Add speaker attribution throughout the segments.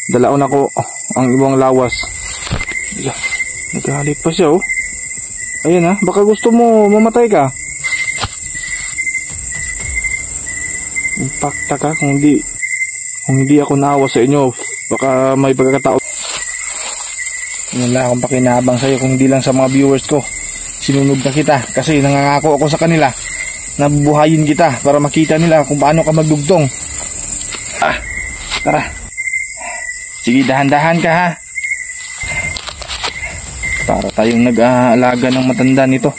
Speaker 1: Dalaon ako ang ibang lawas. Nagalit pa siya, oh. Ayan, ha, baka gusto mo mamatay ka. Impacta ka kung hindi ako naawa sa inyo. Baka may pagkakataon. Wala akong pakinabang sa'yo kung hindi lang sa mga viewers ko. Sinunog na kita kasi nangangako ako sa kanila na buhayin kita para makita nila kung paano ka magdugtong. Tara. Sige, dahan-dahan ka, ha. Para tayong nag-aalaga ng matanda nito.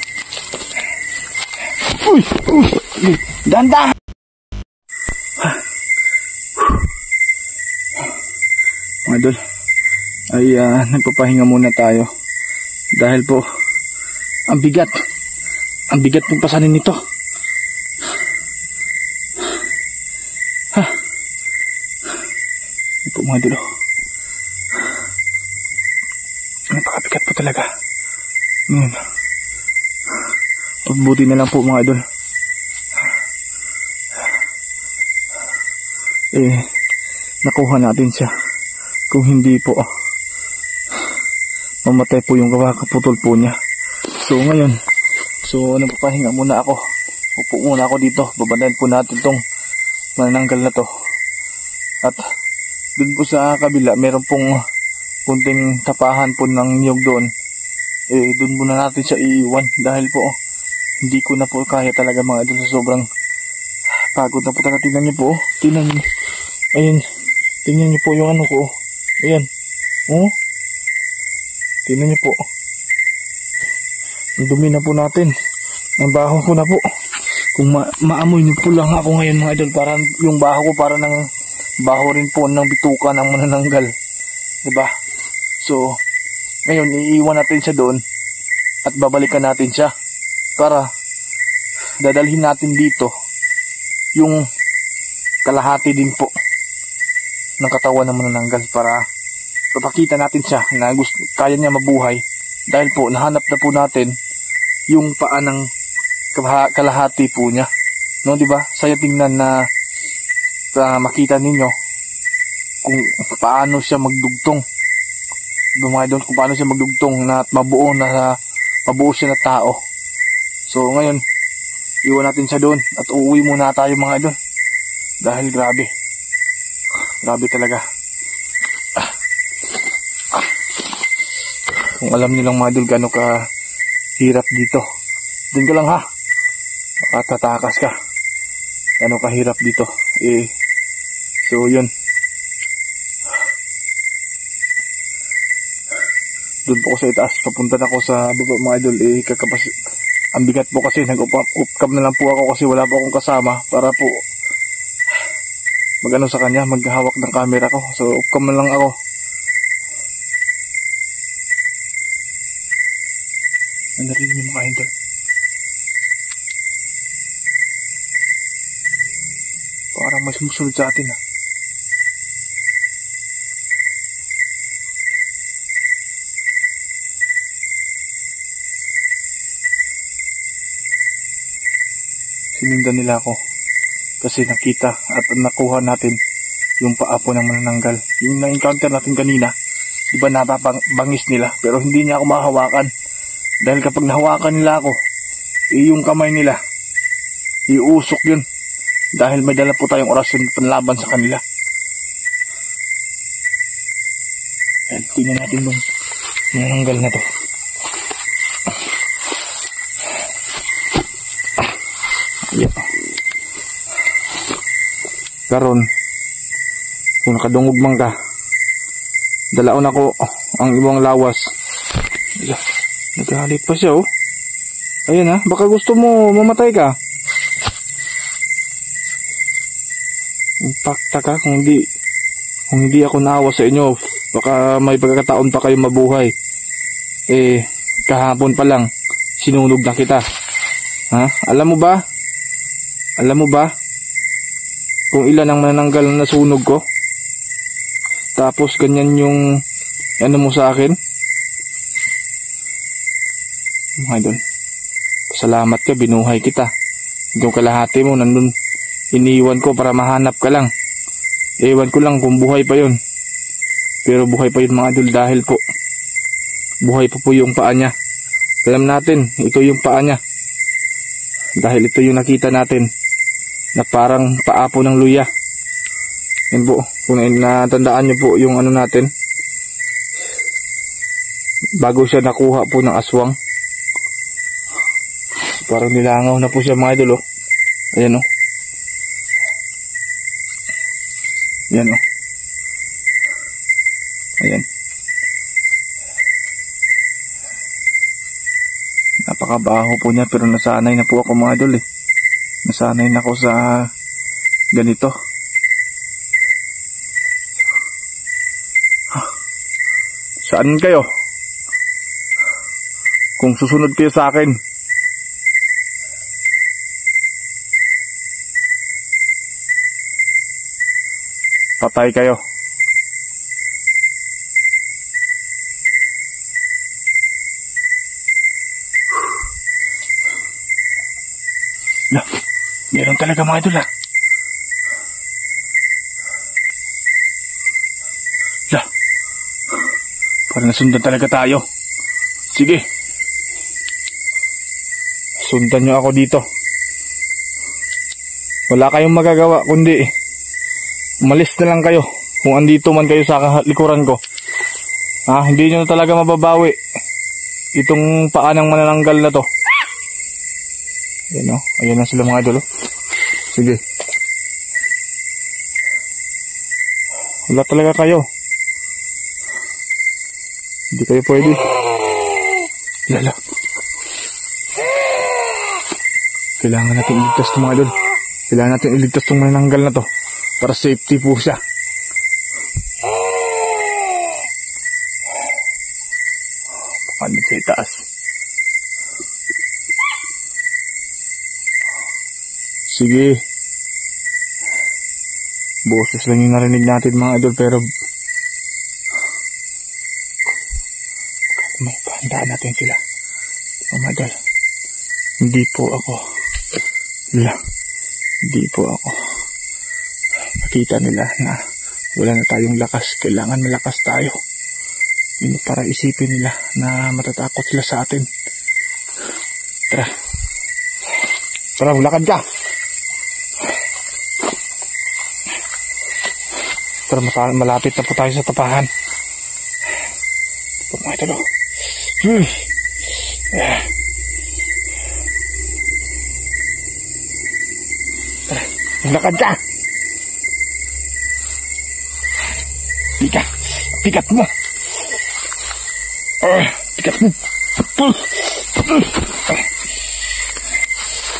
Speaker 1: Uy! Dahan-dahan! Mga idol, ay nagpapahinga muna tayo dahil po ang bigat pong pasanin nito. Ito mga idol, napakabigat po talaga. Ngayon, buti na lang po mga idol, nakuha natin siya. Kung hindi po, mamatay po yung kaputol po niya. So ngayon, nagpapahinga muna ako. Upo muna ako dito. Babanayin po natin tong manananggal na to. At dun po sa kabila, meron pong kunting tapahan po ng niyog doon. Dun muna natin siya iiwan. Dahil po, hindi ko na po kaya talaga mga idol sa sobrang pagod na po talaga. Tingnan niyo po. Tingnan niyo. Ayun. Tingnan niyo po yung ano ko. Ayan. Oh. Tingnan niyo po. Ang dumi na po natin. Ang baho ko na po. Kung maamoy niyo po lang ako ngayon mga idol. Para yung baho ko para ng baho rin po ng bituka ng manananggal. Diba? So, ngayon iiwan natin siya doon. At babalikan natin siya. Para dadalhin natin dito yung kalahati din po ng katawan ng manananggal para papakita natin siya na kaya niya mabuhay dahil po nahanap na po natin yung paa ng kalahati po niya, no, di ba? Saya tingnan na makita ninyo kung paano siya magdugtong, kung paano siya magdugtong na mabuo siya na tao. So ngayon iwan natin siya doon at uuwi muna tayo mga idol dahil grabe talaga. Kung alam nilang mga idol gaano ka hirap dito, dun ka lang, ha, baka tatakas ka. Gaano ka hirap dito. So yun, dun po ko sa itaas, papunta na ako sa baba mga idol. Ang bigat po kasi nag-upcam na lang po ako kasi wala po akong kasama para po magano sa kanya, maghahawak ng camera ko. So upcam na lang ako. Ano rin yung mga idol, parang may sumusunod sa atin, ha. Sinundan nila ako kasi nakita at nakuha natin yung paa po ng manananggal. Yung na-encounter natin kanina, diba napabangis nila, pero hindi niya ako mahawakan. Dahil kapag nahawakan nila ako, yung kamay nila, iusok yun. Dahil may dala po tayong orasyon panlaban sa kanila. Ayan, tingnan natin yung manananggal na to. Ayan. Karon, kung nakadungog man ka, dalaon ako ang ibang lawas. Nagalit pa siya, oh. Ayan, ha, baka gusto mo mamatay ka. Impacta ka kung hindi ako naawa sa inyo. Baka may pagkakataon pa kayo mabuhay. Kahapon pa lang sinunog na kita. Ha? Alam mo ba kung ilan ang manananggal na nasunog ko? Tapos ganyan yung ano mo sa akin? Mga idol, salamat ka, binuhay kita. Yung kalahati mo nandun, iniwan ko para mahanap ka lang. Ewan ko lang kung buhay pa yun. Pero buhay pa yun mga idol dahil po buhay pa po yung paa niya. Alam natin, ito yung paa niya. Dahil ito yung nakita natin na parang paa po ng luya. Yan po, kung natandaan niyo po yung ano natin, bago siya nakuha po ng aswang. Parang nilangaw na po siya mga idol, oh. Ayan, oh. Ayan, oh. Ayan. Napakabaho po niya, pero nasanay na po ako mga idol, eh. Nasanay na ako sa ganito. Saan kayo? Kung susunod kayo sa akin, patay kayo. Lah, meron talaga mga idol, ah. Lah, parang nasundan talaga tayo. Sige, sundan nyo ako dito. Wala kayong magagawa kundi umalis na lang kayo kung andito man kayo sa likuran ko. Hindi nyo na talaga mababawi itong paa ng manananggal na to. Ayan, oh. Ayan na sila mga idol, oh. Sige, wala talaga kayo. Hindi kayo pwede. Lala, kailangan natin iligtas itong mga idol. Kailangan natin iligtas itong manananggal na to para safety po siya. Paano sa itaas? Sige, boses lang yung narinig natin mga idol, pero may pahandaan natin sila. Mga idol, hindi po ako makita nila na wala na tayong lakas. Kailangan malakas tayo. Yun, para isipin nila na matatakot sila sa atin. Tara, lakad ka. Tara, malapit na po tayo sa tapahan. Ito mga idol, oh. Tara, lakad ka. Pikat mo. Pikat mo.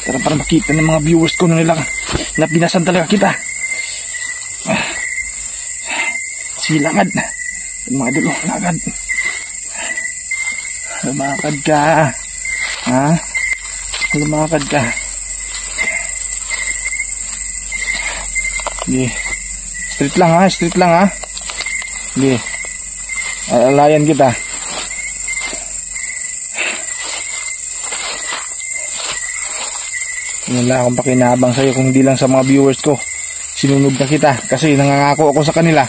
Speaker 1: Tara, para makita ng mga viewers ko na nilang na pinasan talaga kita. Sige, lakad. Mga idol, lakad. Lumakad ka. Lumakad ka. Sige. Street lang, ha. Street lang, ha. Sige. Alalayan kita. Wala akong pakinabang sa'yo kung di lang sa mga viewers ko. Sinunod na kita kasi nangangako ako sa kanila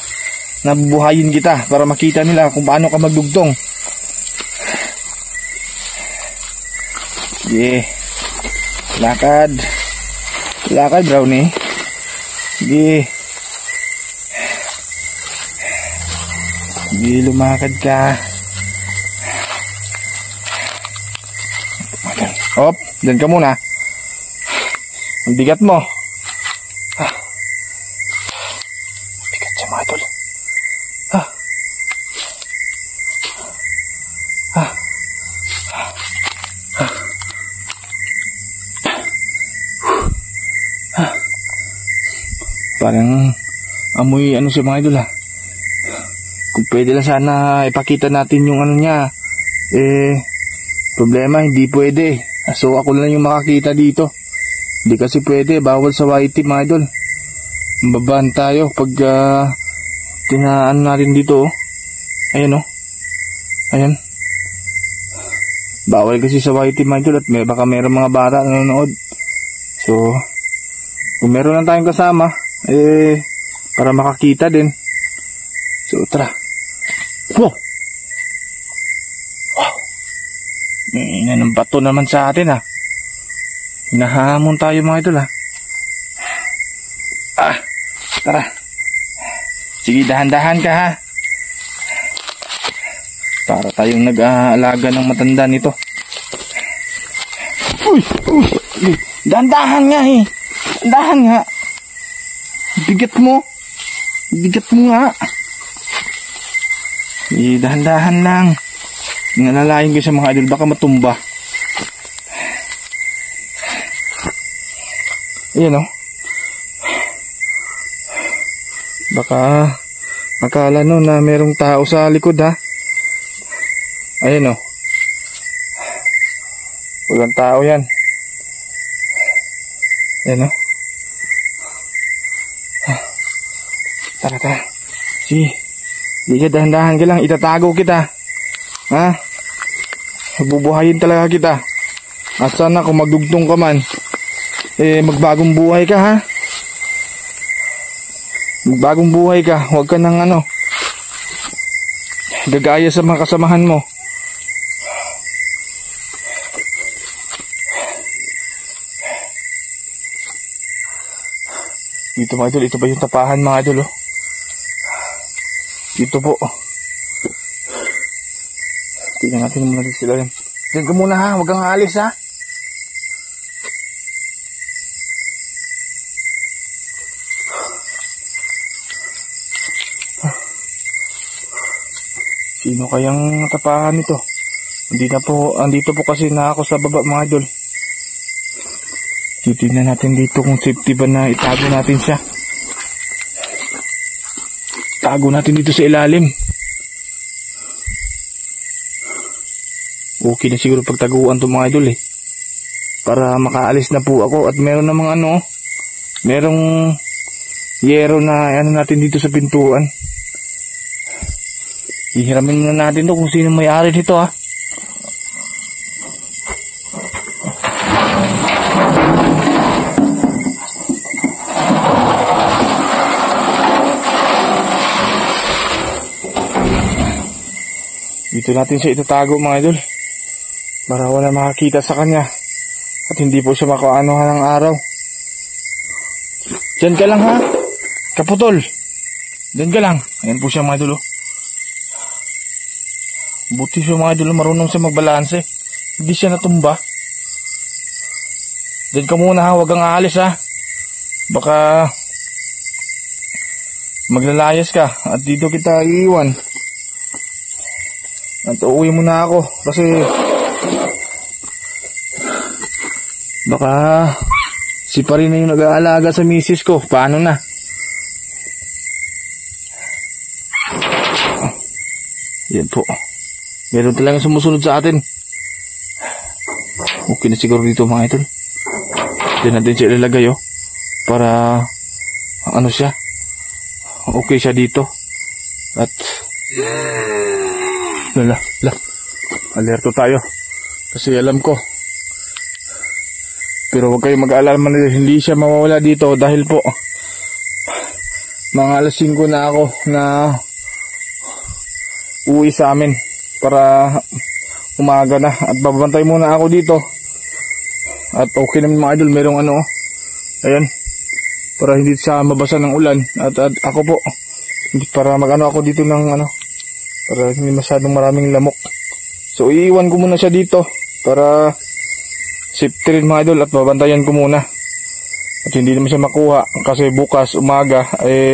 Speaker 1: na buhayin kita para makita nila kung paano ka magdugtong. Sige. Lakad. Lakad, brownie. Sige. Sige, lumakad ka. Hop, dyan ka muna. Ang bigat mo. Bigat siya mga idol. Parang amoy ano siya mga idol, ha. Kung pwede lang sana ipakita natin yung ano niya. Problema hindi pwede. So ako lang yung makakita dito. Hindi kasi pwede, bawal sa YT mga idol. Babaan tayo pag tinaan natin dito, oh. Ayan, oh. Ayan. Bawal kasi sa YT mga idol at baka meron mga bata na nanonood. So kung meron lang tayong kasama, para makakita din. So tara, Wow! Wow! Ina ng bato naman sa atin ha. Hinahamon tayo mga idol ha. Tara. Sige, dahan-dahan ka ha. Para tayong nag-aalaga ng matanda nito. Uy! Dahan-dahan nga eh. Dahan nga. Bigat mo. Bigat mo nga. Dahan-dahan lang. Nalalayan kayo sa mga idol. Baka matumba. Ayan o. Baka akala no na merong tao sa likod ha. Ayan o. Walang tao yan. Ayan o. Tara. Sige. Di ka dahan-dahan ka lang. Itatago kita. Ha? Bubuhayin talaga kita. At sana kung magdugtong ka man, magbagong buhay ka ha. Magbagong buhay ka. Huwag ka nang gagaya sa mga kasamahan mo. Dito mga idol, ito ba yung tapahan mga idol oh? Dito po. Tingnan natin muna dito sila yan. Diyan ka muna ha, huwag kang aalis ha. Sino kayang tapahan nito? Andito po kasi na ako sa baba mga idol. Titignan natin dito kung safety ba na itago natin siya. Tago natin dito sa ilalim. Okay na siguro pagtaguan to mga idol eh. Para makaalis na po ako. At meron namang merong yero na natin dito sa pintuan. Ihiramin na natin to kung sino may-ari dito ha. Dito natin siya itatago mga idol. Para wala makakita sa kanya. At hindi po siya makaanuhan ng araw. Diyan ka lang ha. Kaputol. Diyan ka lang. Ayan po siya mga idol oh. Buti siya mga idol, marunong siya magbalanse. Hindi siya natumba. Diyan ka muna ha, huwag kang aalis ha. Baka maglalayas ka at dito kita iiwan. At uuwi muna ako kasi baka si Pari na yung nag-aalaga sa misis ko. Paano na? Yan po. Meron talagang sumusunod sa atin. Okay na siguro dito mga idol. Diyan natin siya ilalagay oh. Para siya. Okay siya dito. At alerto tayo. Kasi alam ko. Pero huwag kayong mag-aalala na hindi siya mawawala dito dahil po mga alas 5 na ako na uwi sa amin para umaga na at babantay muna ako dito. At okay naman mga idol, merong ayan, para hindi siya mabasa ng ulan at ako po para ako dito ng para hindi masyadong maraming lamok. So iiwan ko muna siya dito para safety rin mga idol at babantayan ko muna. At hindi naman siya makuha kasi bukas umaga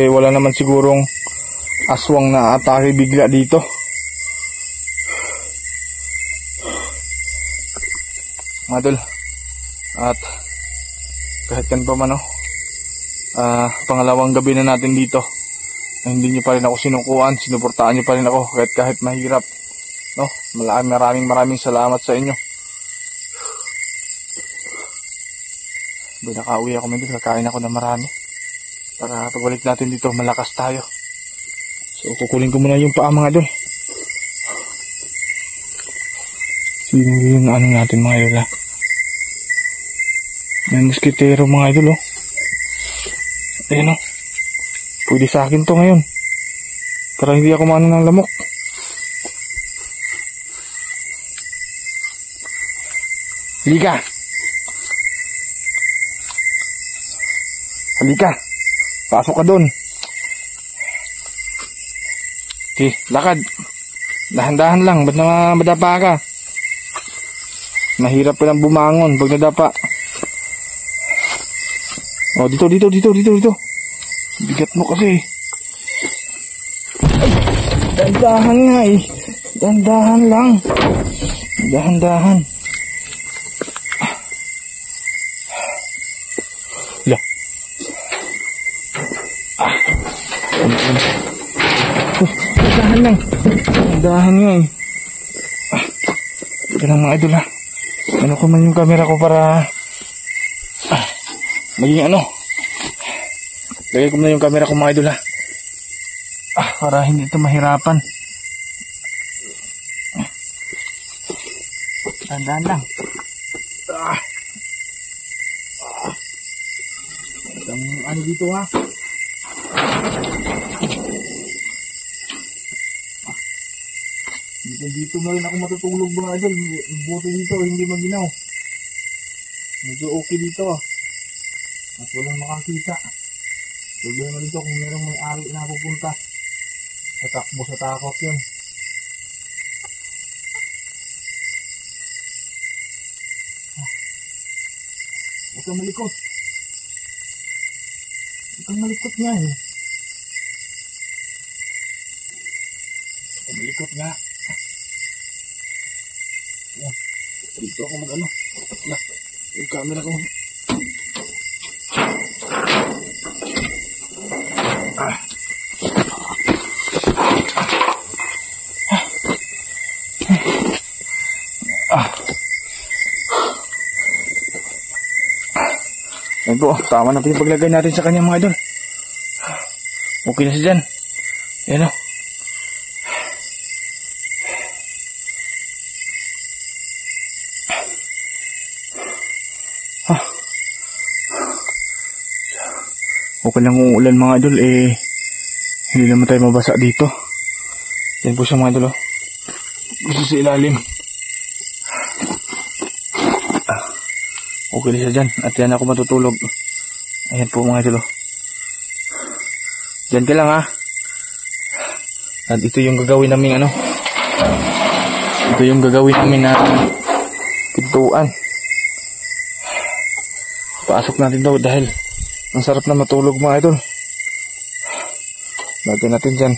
Speaker 1: wala naman sigurong aswang na atake bigla dito. Mga idol, at kahit kan pa man pangalawang gabi na natin dito, hindi nyo pa rin ako sinukuan, sinuportaan nyo pa rin ako kahit mahirap, no? Maraming salamat sa inyo. Nakauwi ako dito, kakain ako ng marami para pagbalik natin dito malakas tayo. So kukunin ko muna yung paa mga idol. Sino yung natin mga idol ha? May musketero mga idol oh. Ayan oh. Pwede sa akin to ngayon para hindi ako maano ng lamok. Halika. Halika. Pasok ka dun. Okay, lakad. Dahan-dahan lang. Ba't na madapa ka? Mahirap pa lang bumangon pag nadapa. Oh, dito. Bigat mo kasi. Ay, dahan-dahan nga eh. Dahan-dahan lang. Dahan-dahan. Lah. Dahan lang. Dahan nga eh. Ito lang mga idol ha. Ano ko man yung camera ko para maging ano. Lagay ko na yung camera ko mga idol ha. Para hindi ito mahirapan. Dahan lang. Ano dito ha? Dito na rin ako matutulog mga idol. Buto dito, hindi maginaw. Medyo okay dito. At walang makakita. Problema dito kung merong may-ari na pupunta. Tatakbo sa takot yun. Huwag kang malikot. Huwag kang malikot nga eh. Huwag kang malikot nga. Yan. Dito ako mag-ano. Yung camera ko. Ayan po, tama na po yung paglagay natin sa kanya mga idol. Okay na siya dyan. Ayan o. Okay lang kung ulan mga idol, hindi naman tayo mabasa dito. Yan po siya mga idol. Gusto sa ilalim. Okay na siya dyan. At yan ako matutulog. Ayan po mga idol. Dyan ka lang ha. At ito yung gagawin namin ano. Ito yung gagawin namin na pintuan. Pasok natin daw dahil ang sarap na matulog mga idol. Lagyan natin dyan.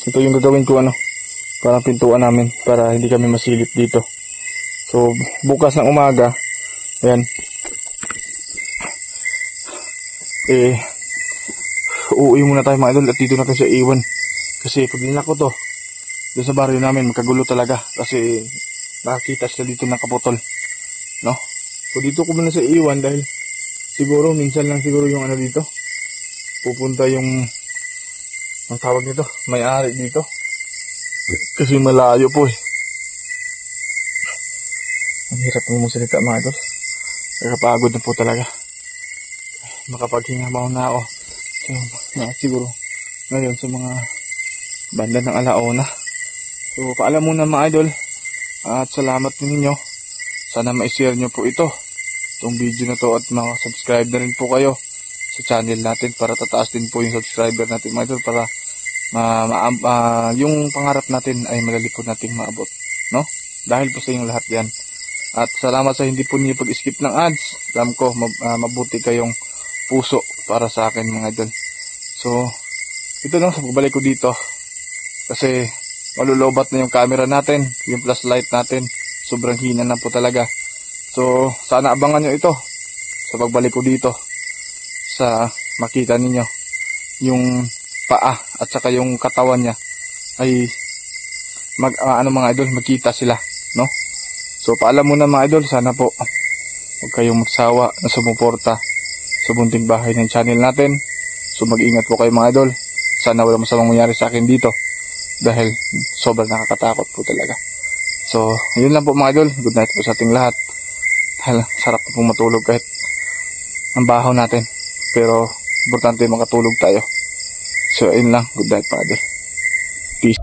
Speaker 1: Ito yung gagawin ko ano. Parang pintuan namin para hindi kami masilip dito. So bukas ng umaga, ayan. Uuwi muna tayo mga idol at dito natin siya iwan. Kasi pag nilako to, doon sa baryo namin magkagulo talaga. Kasi nakakita sila dito ng kaputol. No? So dito ko muna siya iwan dahil siguro minsan lang siguro yung ano dito. Pupunta yung ang tawag nito, may-ari dito. Kasi malayo po eh. Ang hirap mo salita mga idol. Nakapagod na po talaga. Makapaghinga na ako. So, siguro ngayon sa mga banda ng alauna. So paalam muna mga idol. At salamat ninyo. Sana ma-share nyo po ito. Itong video na to at subscribe na rin po kayo sa channel natin para tataas din po yung subscriber natin mga idol. Para yung pangarap natin ay madali po nating maabot. No? Dahil po sa inyong lahat yan. At salamat sa hindi po niyo pag-skip ng ads. Alam ko, mabuti kayong puso para sa akin mga idol. So, ito lang sa pagbalik ko dito. Kasi, malulobat na yung camera natin. Yung flashlight natin. Sobrang hina na po talaga. So, sana abangan nyo ito. Sa pagbalik ko dito. Sa makita ninyo. Yung paa at saka yung katawan niya. Ay, mga idol, magkita sila. No? So paalam muna mga idol, sana po huwag kayong magsawa na sumuporta sa bunting bahay ng channel natin. So mag-ingat po kayo mga idol. Sana wala masamang mangyari sa akin dito dahil sobrang nakakatakot po talaga. So yun lang po mga idol, good night po sa ating lahat. Sarap po matulog kahit ang baho natin, pero importante makatulog tayo. So yun lang, good night mga idol. Peace.